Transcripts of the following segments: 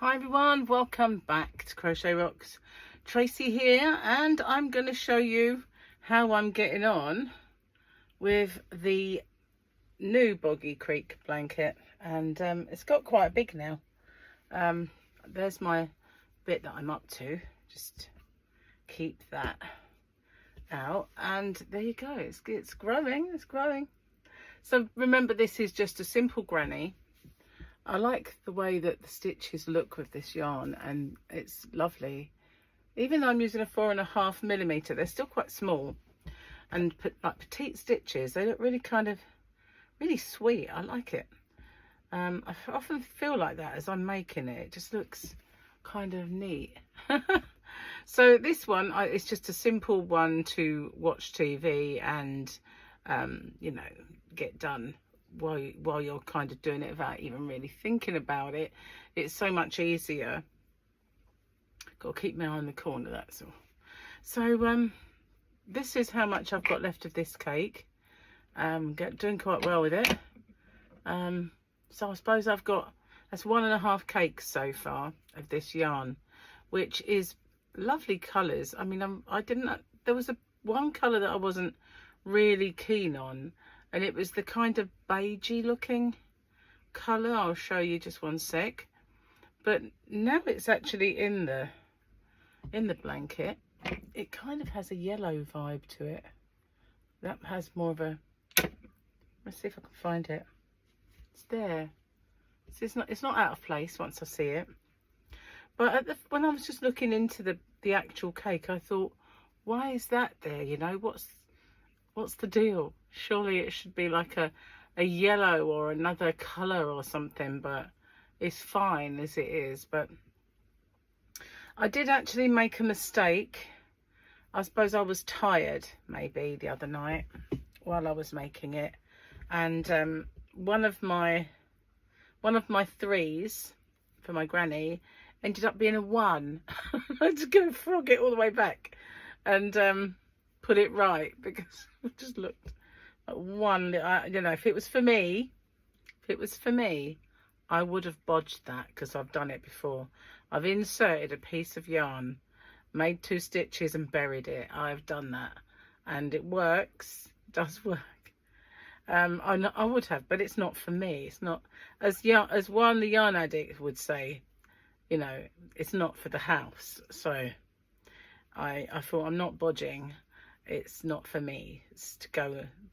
Hi everyone, welcome back to Crochet Rocks. Tracy here, and I'm going to show you how I'm getting on with the new Boggy Creek blanket, and it's got quite big now. There's my bit that I'm up to, just keep that out, and there you go. It's growing. So remember, this is just a simple granny. I like the way that the stitches look with this yarn, and it's lovely. Even though I'm using a 4.5mm, they're still quite small and like petite stitches. They look really really sweet. I like it. I often feel like that as I'm making it. It just looks kind of neat. So this one, it's just a simple one to watch TV and you know, get done while you're kind of doing it without even really thinking about it. It's so much easier. Got to keep my eye on the corner, that's all. So this is how much I've got left of this cake. Doing quite well with it. So I suppose that's 1.5 cakes so far of this yarn, which is lovely colours. I mean, there was one colour that I wasn't really keen on, and it was the kind of beigey looking colour. I'll show you just one sec. But now it's actually in the blanket. It kind of has a yellow vibe to it. That has more of a, let's see if I can find it. It's there. So it's not out of place once I see it. But when I was just looking into the actual cake, I thought, why is that there? You know, what's the deal? Surely it should be like a yellow or another colour or something, but it's fine as it is. But I did actually make a mistake. I suppose I was tired maybe the other night while I was making it, and one of my 3s for my granny ended up being a 1. I had to go frog it all the way back and put it right, because it just looked like 1. You know, if it was for me, I would have bodged that, because I've done it before. I've inserted a piece of yarn, made 2 stitches and buried it. I've done that, and it works. It does work. I would have, but it's not for me. It's not, as one the yarn addict would say, you know, it's not for the house. So I thought, I'm not bodging. It's not for me. It's to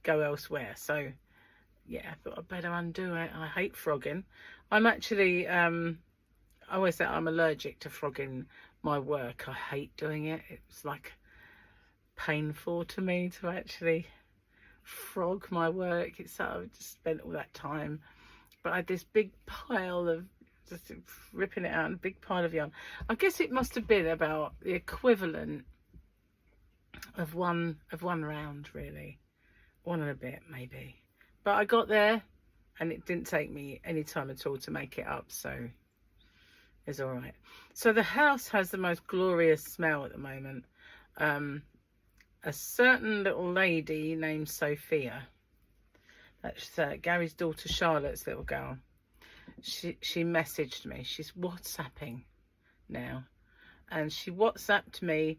go elsewhere. So yeah, I thought I'd better undo it. I hate frogging. I'm actually I always say I'm allergic to frogging my work. I hate doing it. It's like painful to me to actually frog my work. I've just spent all that time, but I had this big pile of just ripping it out, and a big pile of yarn. I guess it must have been about the equivalent of one round, really, 1 and a bit maybe. But I got there, and it didn't take me any time at all to make it up, so it's all right. So the house has the most glorious smell at the moment. A certain little lady named Sophia, that's Gary's daughter Charlotte's little girl, she messaged me. She's WhatsApping now, and she WhatsApped me,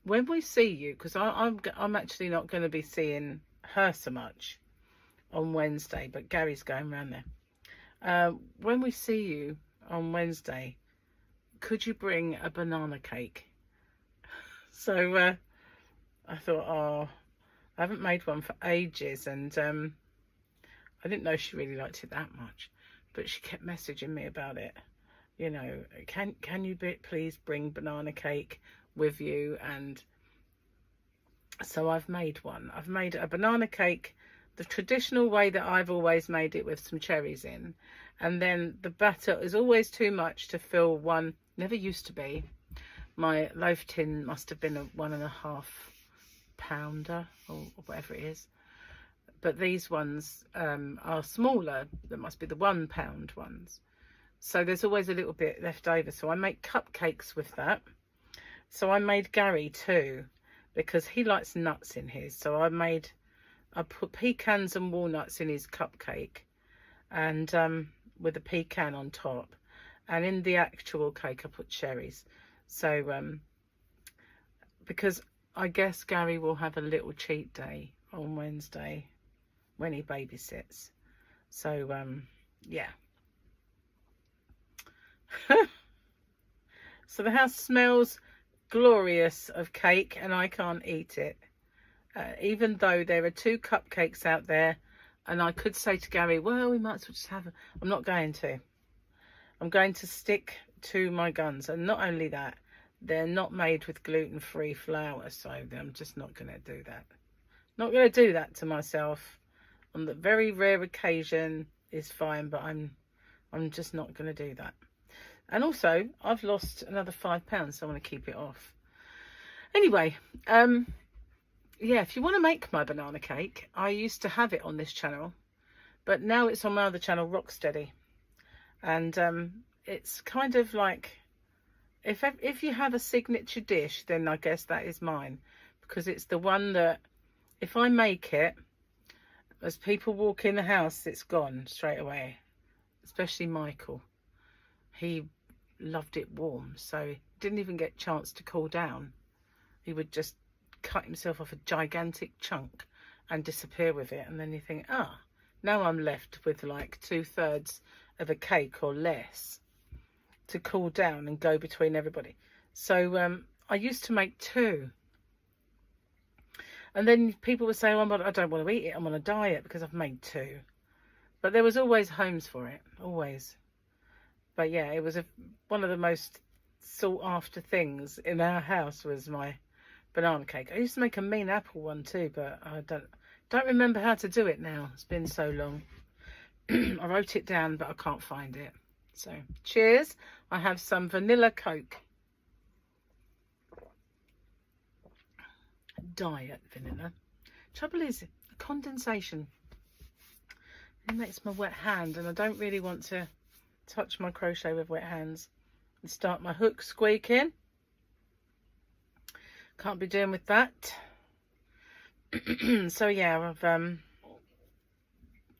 when we see you, because I'm actually not going to be seeing her so much on Wednesday, but Gary's going around there. When we see you on Wednesday, could you bring a banana cake? So I thought, oh, I haven't made one for ages, and I didn't know she really liked it that much, but she kept messaging me about it. You know, can you please bring banana cake with you? And so I've made one. I've made a banana cake the traditional way that I've always made it, with some cherries in, and then the batter is always too much to fill one. Never used to be. My loaf tin must have been a 1.5 pounder or whatever it is, but these ones are smaller. That must be the 1 pound ones, so there's always a little bit left over. So I make cupcakes with that. So I made Gary 2, because he likes nuts in his. So I put pecans and walnuts in his cupcake, and with a pecan on top, and in the actual cake I put cherries. So because I guess Gary will have a little cheat day on Wednesday when he babysits. So yeah. So the house smells glorious of cake, and I can't eat it. Even though there are 2 cupcakes out there, and I could say to Gary, well, we might as well just have them. I'm not going to. I'm going to stick to my guns. And not only that, they're not made with gluten-free flour, so I'm just not going to do that. Not going to do that to myself. On the very rare occasion is fine, but I'm just not going to do that. And also, I've lost another £5, so I want to keep it off. Anyway, yeah, if you want to make my banana cake, I used to have it on this channel, but now it's on my other channel, Rocksteady. And it's kind of like, if you have a signature dish, then I guess that is mine, because it's the one that if I make it, as people walk in the house, it's gone straight away. Especially Michael. He loved it warm, so he didn't even get a chance to cool down. He would just cut himself off a gigantic chunk and disappear with it, and then you think, now I'm left with like 2/3 of a cake or less to cool down and go between everybody. So I used to make 2, and then people would say, oh, I don't want to eat it, I'm on a diet because I've made 2. But there was always homes for it, always. But yeah, it was one of the most sought after things in our house was my banana cake. I used to make a mean apple one too, but I don't remember how to do it now. It's been so long. I wrote it down, but I can't find it. So cheers. I have some vanilla Coke. Diet vanilla. Trouble is, condensation. It makes my wet hand, and I don't really want to touch my crochet with wet hands and start my hook squeaking. Can't be doing with that. So yeah,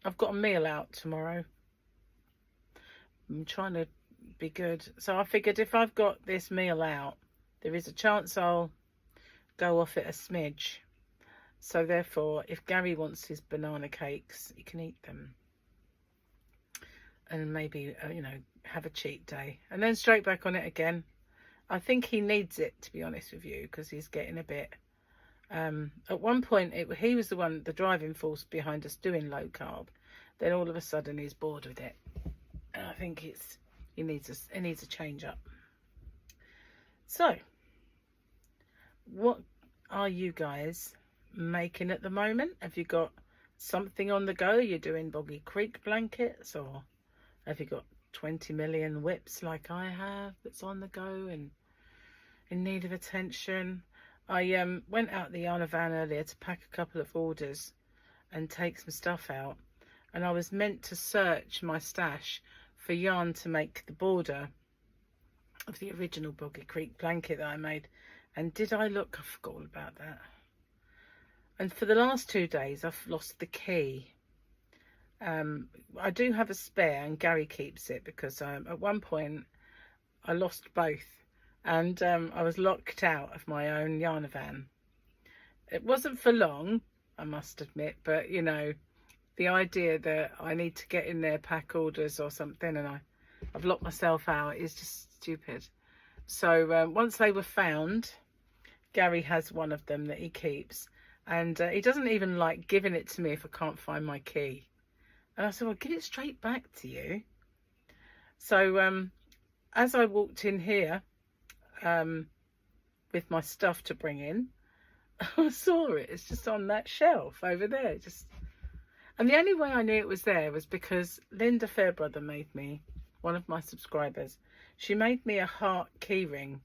I've got a meal out tomorrow. I'm trying to be good, so I figured if I've got this meal out, there is a chance I'll go off it a smidge. So therefore, if Gary wants his banana cakes, he can eat them. And maybe, you know, have a cheat day. And then straight back on it again. I think he needs it, to be honest with you, because he's getting a bit... at one point, he was the driving force behind us doing low carb. Then all of a sudden, he's bored with it. And I think he needs a change up. So, what are you guys making at the moment? Have you got something on the go? You're doing Boggy Creek blankets, or have you got 20 million WIPs like I have that's on the go and in need of attention? I went out the yarn van earlier to pack a couple of orders and take some stuff out, and I was meant to search my stash for yarn to make the border of the original Boggy Creek blanket that I made. And did I look? I forgot all about that. And for the last 2 days I've lost the key. I do have a spare, and Gary keeps it, because at one point I lost both, and I was locked out of my own yarn van. It wasn't for long, I must admit, but you know, the idea that I need to get in there, pack orders or something, and I've locked myself out is just stupid. So once they were found, Gary has one of them that he keeps, and he doesn't even like giving it to me if I can't find my key. And I said, well, give it straight back to you. So as I walked in here with my stuff to bring in, I saw it. It's just on that shelf over there. And the only way I knew it was there was because Linda Fairbrother made me, one of my subscribers, she made me a heart key ring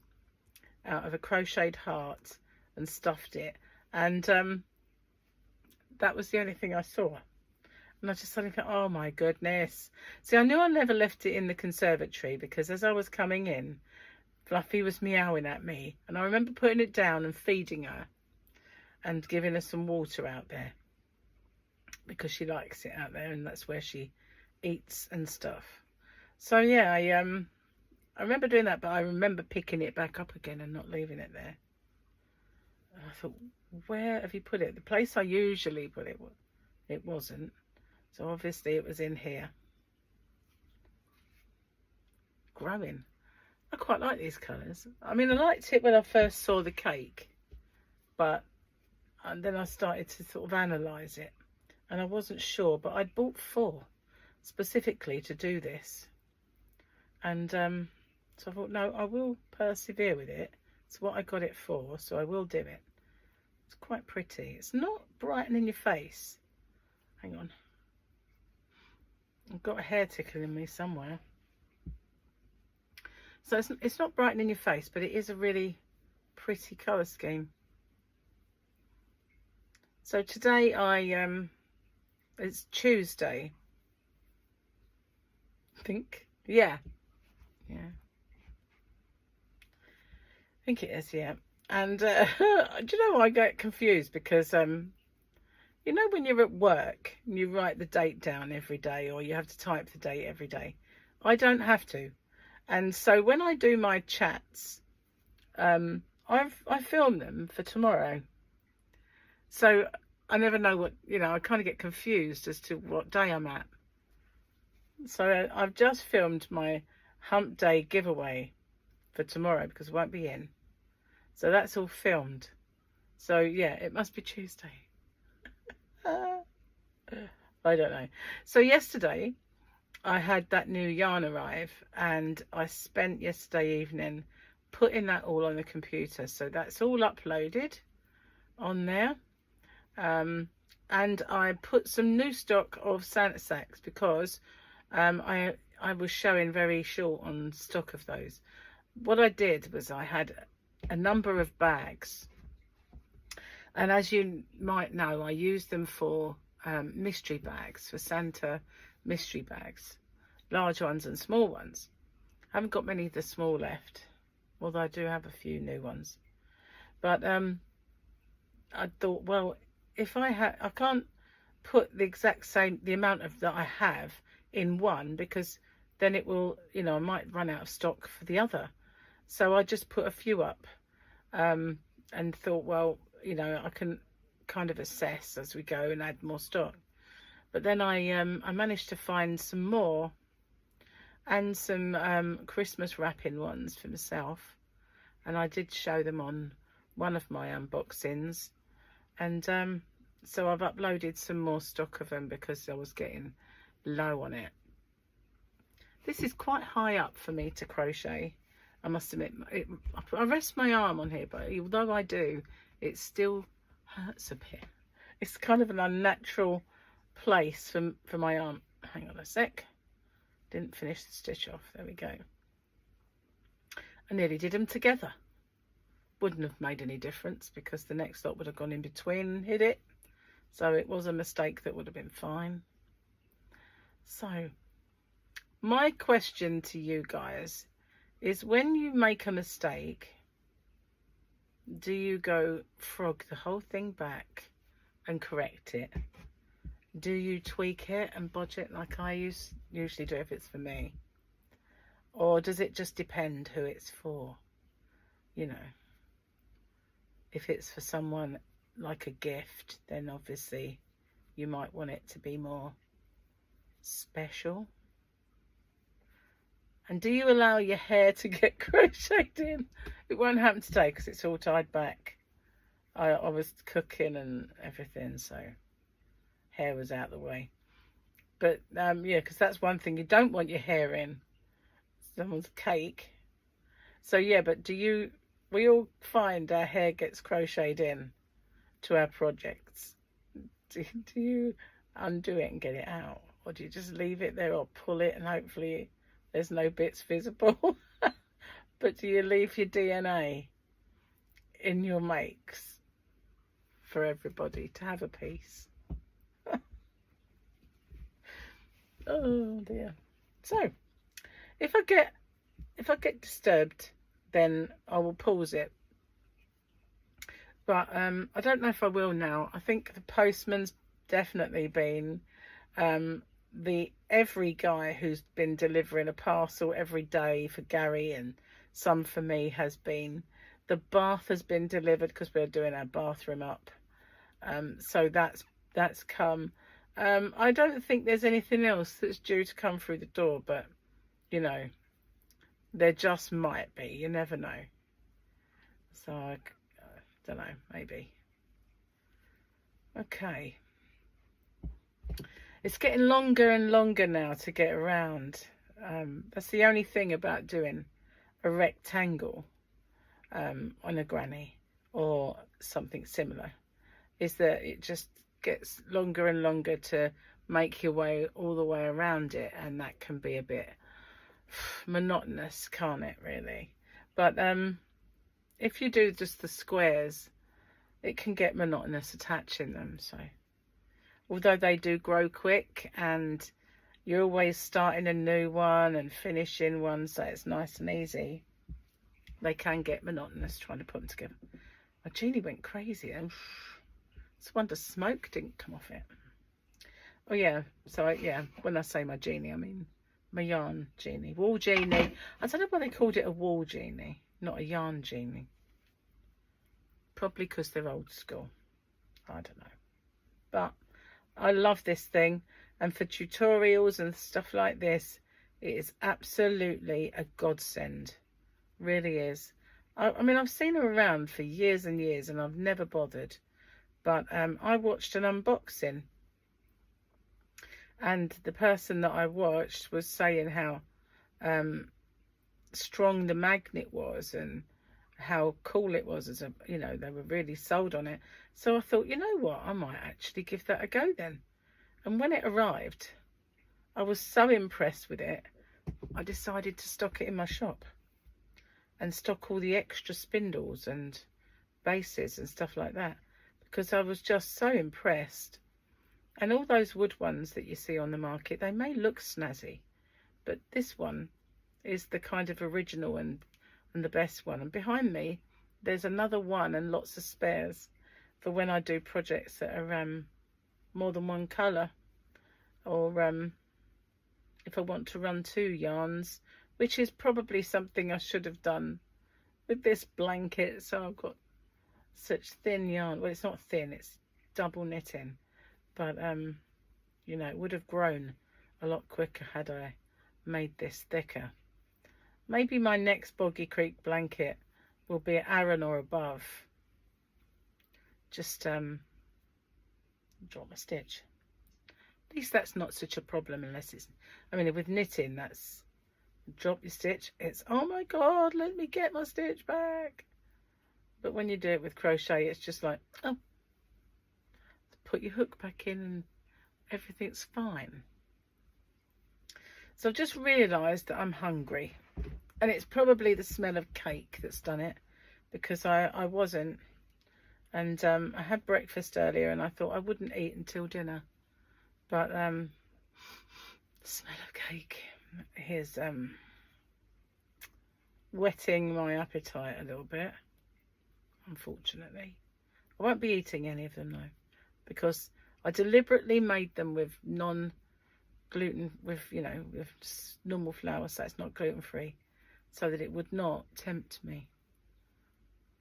out of a crocheted heart and stuffed it. And that was the only thing I saw. And I just suddenly thought, oh my goodness. See, I knew I never left it in the conservatory, because as I was coming in, Fluffy was meowing at me. And I remember putting it down and feeding her and giving her some water out there, because she likes it out there, and that's where she eats and stuff. So yeah, I remember doing that, but I remember picking it back up again and not leaving it there. And I thought, where have you put it? The place I usually put it, it wasn't. So obviously it was in here. Growing. I quite like these colours. I mean, I liked it when I first saw the cake, but and then I started to sort of analyse it, and I wasn't sure, but I'd bought 4 specifically to do this, and so I thought, no, I will persevere with it. It's what I got it for, so I will do it. It's quite pretty. It's not brightening your face. Hang on, I've got a hair tickling me somewhere. So it's not brightening your face, but it is a really pretty colour scheme. So today it's Tuesday, I think. Yeah. I think it is, yeah. And do you know, I get confused because you know, when you're at work and you write the date down every day, or you have to type the date every day. I don't have to. And so when I do my chats, I film them for tomorrow. So I never know what, you know, I kind of get confused as to what day I'm at. So I've just filmed my hump day giveaway for tomorrow because it won't be in. So that's all filmed. So yeah, it must be Tuesday. I don't know. So yesterday I had that new yarn arrive, and I spent yesterday evening putting that all on the computer. So that's all uploaded on there. And I put some new stock of Santa sacks because I was showing very short on stock of those. What I did was I had a number of bags, and as you might know, I used them for mystery bags, for Santa mystery bags, large ones and small ones. I haven't got many of the small left, although I do have a few new ones. But I thought, well, if I can't put the exact same, the amount of that I have in one, because then it will, you know, I might run out of stock for the other. So I just put a few up, and thought, well, you know, I can kind of assess as we go and add more stock. But then I managed to find some more, and some Christmas wrapping ones for myself, and I did show them on one of my unboxings. And so I've uploaded some more stock of them because I was getting low on it. This is quite high up for me to crochet, I must admit. I rest my arm on here, but although I do, it still hurts a bit. It's kind of an unnatural place for my arm. Hang on a sec. Didn't finish the stitch off. There we go. I nearly did them together. Wouldn't have made any difference because the next lot would have gone in between and hid it. So it was a mistake that would have been fine. So my question to you guys is, when you make a mistake, do you go frog the whole thing back and correct it? Do you tweak it and bodge it like I usually do if it's for me? Or does it just depend who it's for? You know, if it's for someone like a gift, then obviously you might want it to be more special. And do you allow your hair to get crocheted in? It won't happen today because it's all tied back. I was cooking and everything, so hair was out the way. But yeah, because that's one thing, you don't want your hair in someone's cake. So yeah, but we all find our hair gets crocheted in to our projects. Do you undo it and get it out? Or do you just leave it there or pull it and hopefully there's no bits visible? But do you leave your DNA in your makes for everybody to have a piece? Oh dear. So if I get disturbed, then I will pause it. But I don't know if I will now. I think the postman's definitely been every guy who's been delivering a parcel every day for Gary and some for me has been, the bath has been delivered because we're doing our bathroom up. So that's come. I don't think there's anything else that's due to come through the door, but you know, there just might be. You never know. So I don't know, maybe. Okay. It's getting longer and longer now to get around. That's the only thing about doing a rectangle on a granny or something similar, is that it just gets longer and longer to make your way all the way around it, and that can be a bit monotonous, can't it, really? But if you do just the squares, it can get monotonous attaching them. So although they do grow quick and you're always starting a new one and finishing one, so it's nice and easy, they can get monotonous trying to put them together. My genie went crazy and it's a wonder smoke didn't come off it. Oh yeah, so yeah, when I say my genie, I mean my yarn genie. Wall genie. I don't know why they called it a wall genie, not a yarn genie. Probably because they're old school. I don't know. But I love this thing, and for tutorials and stuff like this, it is absolutely a godsend. Really is. I mean, I've seen them around for years and years and I've never bothered. But I watched an unboxing, and the person that I watched was saying how strong the magnet was and how cool it was, as a, you know, they were really sold on it. So I thought, you know what, I might actually give that a go then. And when it arrived, I was so impressed with it, I decided to stock it in my shop and stock all the extra spindles and bases and stuff like that, because I was just so impressed. And all those wood ones that you see on the market, they may look snazzy, but this one is the kind of original and the best one. And behind me there's another one and lots of spares for when I do projects that are more than one colour, or if I want to run 2 yarns, which is probably something I should have done with this blanket. So I've got such thin yarn. Well, it's not thin, it's double knitting, but you know, it would have grown a lot quicker had I made this thicker. Maybe my next Boggy Creek blanket will be an Aran or above. Just drop my stitch. At least that's not such a problem, unless it's, I mean, with knitting, that's drop your stitch, it's, oh my god, let me get my stitch back. But when you do it with crochet, it's just like, oh, put your hook back in and everything's fine. So I've just realised that I'm hungry, and it's probably the smell of cake that's done it, because I wasn't, and I had breakfast earlier and I thought I wouldn't eat until dinner, but the smell of cake is whetting my appetite a little bit, unfortunately. I won't be eating any of them though, because I deliberately made them with non-gluten, with, you know, with normal flour, so it's not gluten-free, so that it would not tempt me.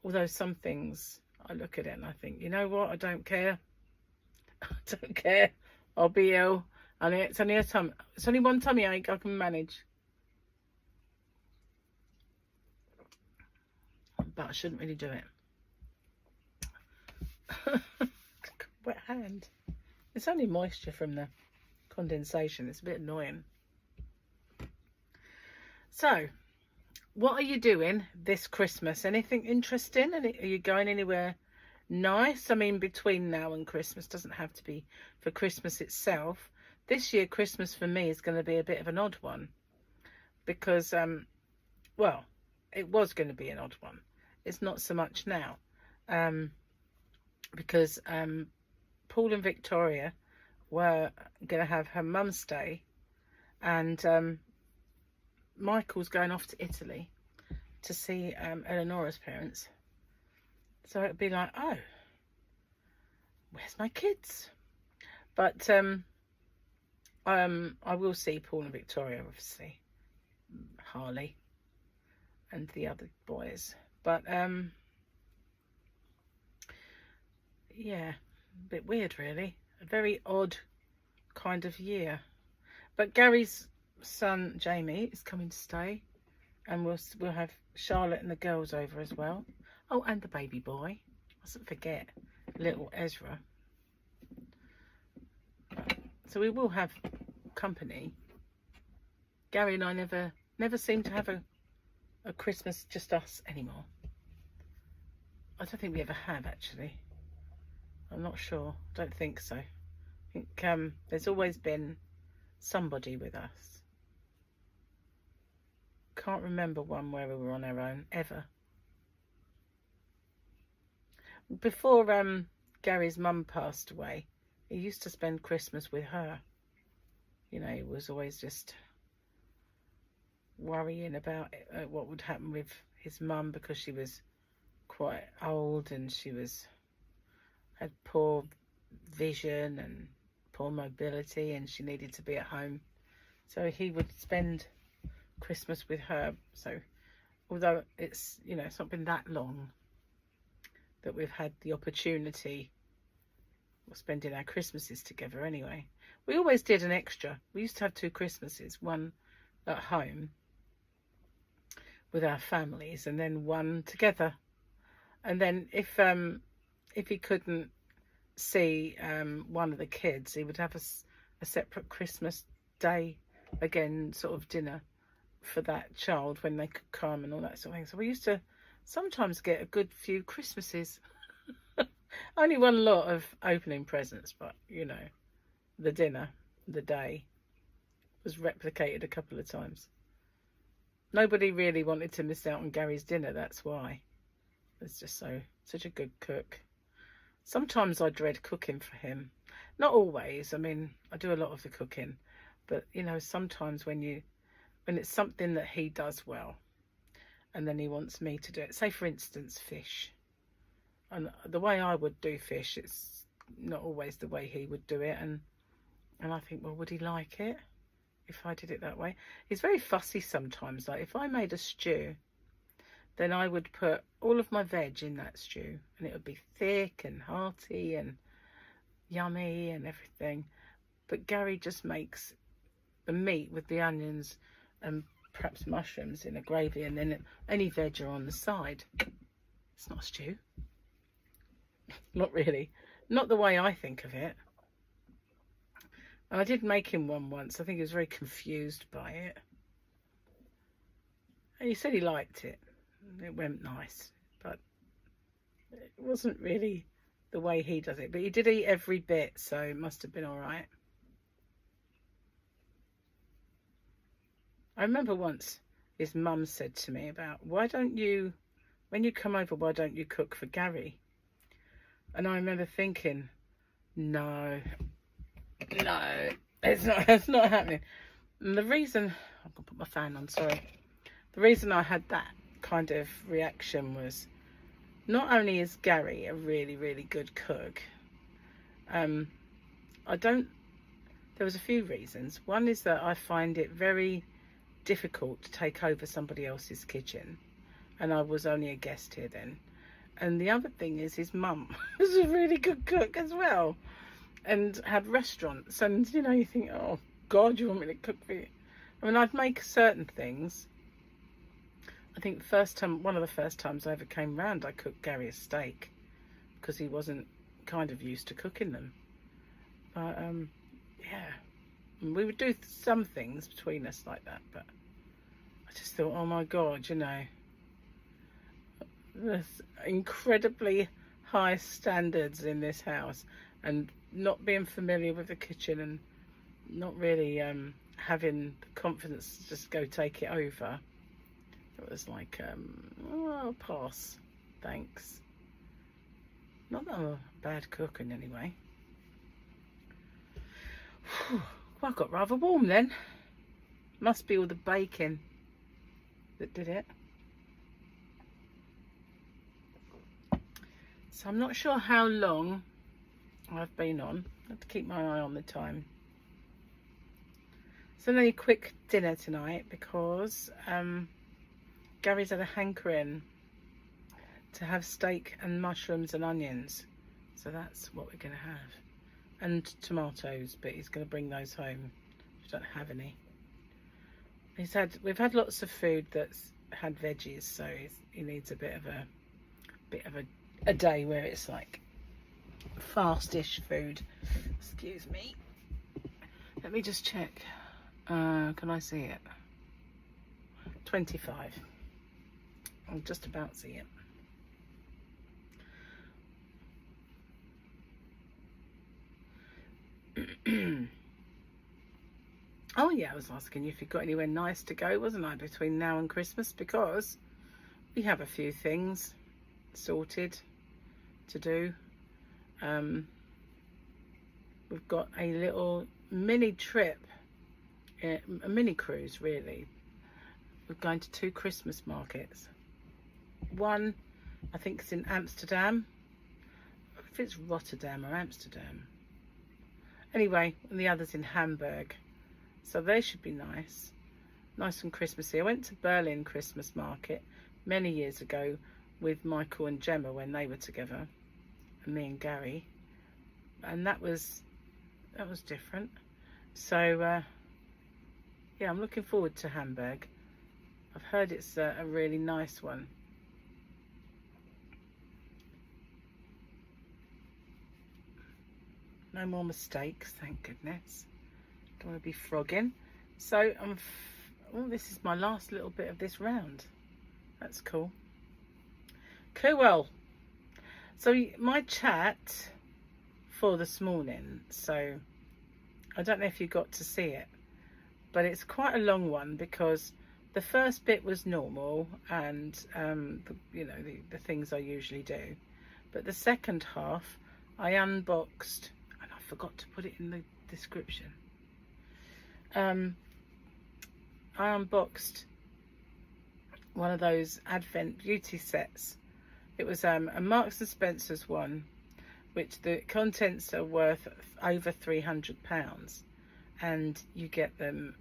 Although some things, I look at it and I think, you know what, I don't care. I don't care. I'll be ill. And it's only one tummy ache, I can manage. But I shouldn't really do it. Wet hand. It's only moisture from the condensation. It's a bit annoying. So, what are you doing this Christmas? Anything interesting? Are you going anywhere nice? I mean, between now and Christmas, doesn't have to be for Christmas itself. This year, Christmas for me is going to be a bit of an odd one, because, well, it was going to be an odd one. It's not so much now, because Paul and Victoria were going to have her mum's day, and Michael's going off to Italy to see Eleonora's parents. So it'd be like, oh, where's my kids? But I will see Paul and Victoria, obviously, Harley and the other boys, but yeah, a bit weird really, a very odd kind of year. But Gary's son Jamie is coming to stay, and we'll have Charlotte and the girls over as well. Oh, and the baby boy, mustn't forget little Ezra. So we will have company. Gary and I never seem to have a Christmas just us anymore. I don't think we ever have, actually. I'm not sure. Don't think so. I think there's always been somebody with us. Can't remember one where we were on our own, ever. Before Gary's mum passed away, he used to spend Christmas with her. You know, he was always just worrying about what would happen with his mum, because she was quite old and she had poor vision and poor mobility, and she needed to be at home. So he would spend Christmas with her. So although it's, you know, it's not been that long that we've had the opportunity of spending our Christmases together anyway. We always did an extra. We used to have 2 Christmases, one at home with our families and then one together. And then if he couldn't see one of the kids, he would have a separate Christmas day, again, sort of dinner for that child when they could come and all that sort of thing. So we used to sometimes get a good few Christmases. Only one lot of opening presents, but you know, the dinner, the day was replicated a couple of times. Nobody really wanted to miss out on Gary's dinner, that's why. He's just such a good cook. Sometimes I dread cooking for him. Not always. I mean, I do a lot of the cooking, but you know, sometimes when it's something that he does well, and then he wants me to do it. Say, for instance, fish. And the way I would do fish, it's not always the way he would do it. And I think, well, would he like it if I did it that way? He's very fussy sometimes. Like, if I made a stew, then I would put all of my veg in that stew, and it would be thick and hearty and yummy and everything. But Gary just makes the meat with the onions and perhaps mushrooms in a gravy, and then any veg are on the side. It's not a stew. Not really. Not the way I think of it. And I did make him one once. I think he was very confused by it. And he said he liked it. It went nice. But it wasn't really the way he does it. But he did eat every bit, so it must have been all right. I remember once his mum said to me about, why don't you, when you come over, why don't you cook for Gary? And I remember thinking, no, it's not happening. And the reason, I'm going to put my fan on, sorry. The reason I had that kind of reaction was, not only is Gary a really, really good cook, there was a few reasons. One is that I find it very difficult to take over somebody else's kitchen, and I was only a guest here then. And the other thing is his mum was a really good cook as well, and had restaurants, and you know, you think, oh God, you want me to cook for you? I mean, I'd make certain things. I think one of the first times I ever came round, I cooked Gary a steak because he wasn't kind of used to cooking them. But yeah, we would do some things between us like that, but I just thought, oh my God, you know, there's incredibly high standards in this house, and not being familiar with the kitchen and not really having the confidence to just go take it over. It was like, oh, I'll pass, thanks. Not that I'm a bad cook in any way. Well, I got rather warm then. Must be all the bacon that did it. So I'm not sure how long I've been on. I have to keep my eye on the time. It's only a quick dinner tonight because Gary's had a hankering to have steak and mushrooms and onions, so that's what we're going to have, and tomatoes, but he's going to bring those home. We don't have any. We've had lots of food that's had veggies, so he needs a bit of a day where it's like fastish food. Excuse me. Let me just check. Can I see it? 25. I'll just about see it. Oh yeah, I was asking you if you've got anywhere nice to go, wasn't I, between now and Christmas, because we have a few things sorted to do. We've got a little mini trip, a mini cruise really. We're going to 2 Christmas markets. One, I think, is in Amsterdam. If it's Rotterdam or Amsterdam. Anyway, and the other's in Hamburg. So they should be nice and Christmassy. I went to Berlin Christmas market many years ago with Michael and Gemma when they were together, and me and Gary, and that was different. So yeah, I'm looking forward to Hamburg. I've heard it's a really nice one. No more mistakes, thank goodness. Don't want to be frogging. So oh, this is my last little bit of this round. That's cool. Cool. So my chat for this morning, so I don't know if you got to see it, but it's quite a long one because the first bit was normal and the things I usually do, but the second half I unboxed, and I forgot to put it in the description. I unboxed one of those Advent beauty sets. It was a Marks and Spencer's one, which the contents are worth over £300, and you get them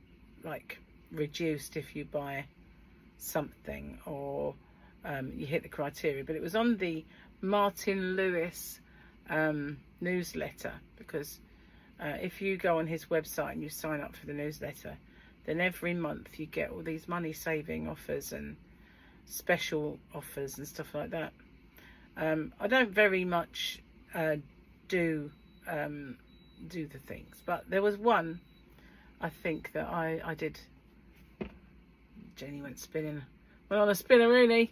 like reduced if you buy something or you hit the criteria. But it was on the Martin Lewis newsletter, because if you go on his website and you sign up for the newsletter, then every month you get all these money saving offers and special offers and stuff like that. I don't very much do the things, but there was one I think that I did. Jenny went on a spinneroonie.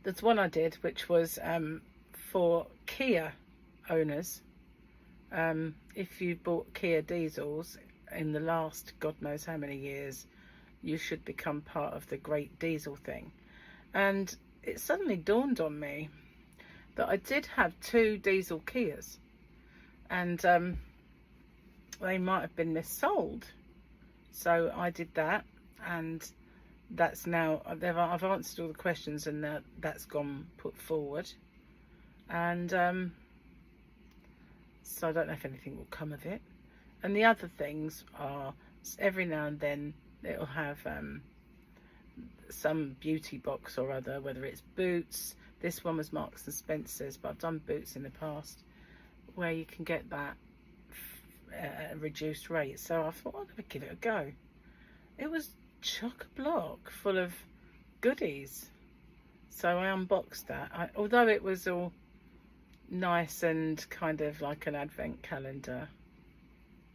There's one I did which was for Kia owners. If you bought Kia diesels in the last God knows how many years, you should become part of the great diesel thing. And it suddenly dawned on me that I did have 2 diesel Kias, and they might have been missold. So I did that, and that's now, I've answered all the questions, and that's gone put forward. And so I don't know if anything will come of it. And the other things are, every now and then it'll have some beauty box or other, whether it's boots. This one was Marks and Spencer's, but I've done boots in the past where you can get that at a reduced rate. So I thought I'd give it a go. It was chock-a-block full of goodies. So I unboxed that. Although it was all nice and kind of like an advent calendar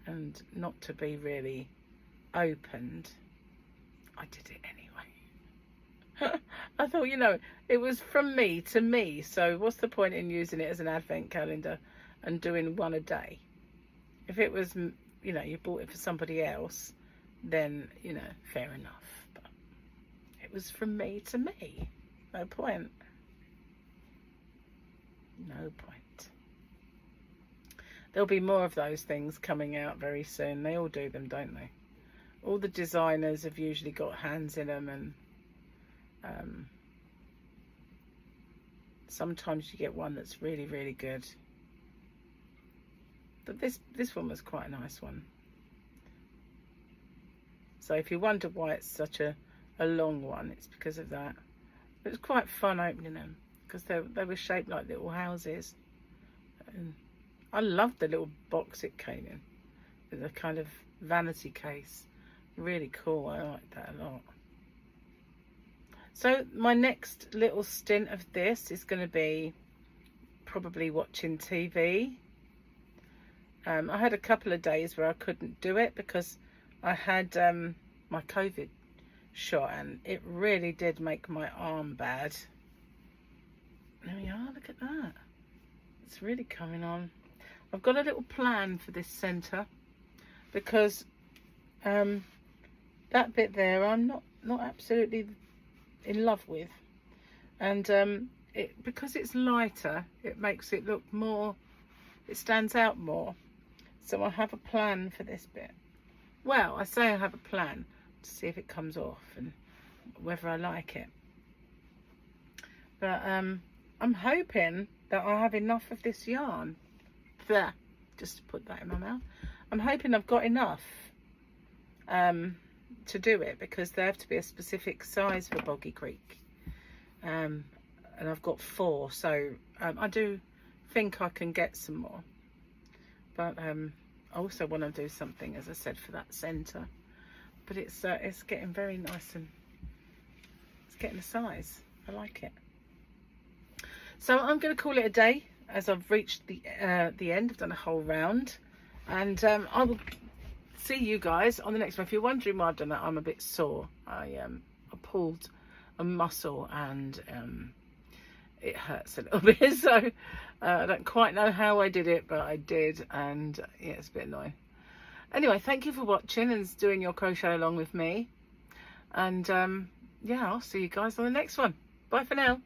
and not to be really opened, I did it anyway. I thought, it was from me to me, so what's the point in using it as an advent calendar and doing one a day? If it was, you bought it for somebody else, then, fair enough. But it was from me to me. No point. No point. There'll be more of those things coming out very soon. They all do them, don't they? All the designers have usually got hands in them, and sometimes you get one that's really, really good. But this one was quite a nice one. So if you wonder why it's such a long one, it's because of that. It was quite fun opening them because they were shaped like little houses. And I loved the little box it came in. With a kind of vanity case. Really cool. I like that a lot. So my next little stint of this is going to be probably watching TV. I had a couple of days where I couldn't do it because I had my COVID shot, and it really did make my arm bad. There we are, look at that. It's really coming on. I've got a little plan for this centre because that bit there I'm not absolutely in love with, and because it's lighter, it makes it look more, it stands out more. So I have a plan for this bit. Well, I say I have a plan to see if it comes off and whether I like it. But I'm hoping that I have enough of this yarn. There, just to put that in my mouth. I'm hoping I've got enough to do it, because they have to be a specific size for Boggy Creek. And I've got 4, so I do think I can get some more. But I also want to do something, as I said, for that centre. But it's getting very nice, and it's getting a size. I like it. So I'm going to call it a day, as I've reached the end. I've done a whole round, and I will see you guys on the next one. If you're wondering why I've done that, I'm a bit sore. I pulled a muscle, and it hurts a little bit, so I don't quite know how I did it, but I did, and yeah, it's a bit annoying. Anyway, thank you for watching and doing your crochet along with me, and yeah, I'll see you guys on the next one. Bye for now.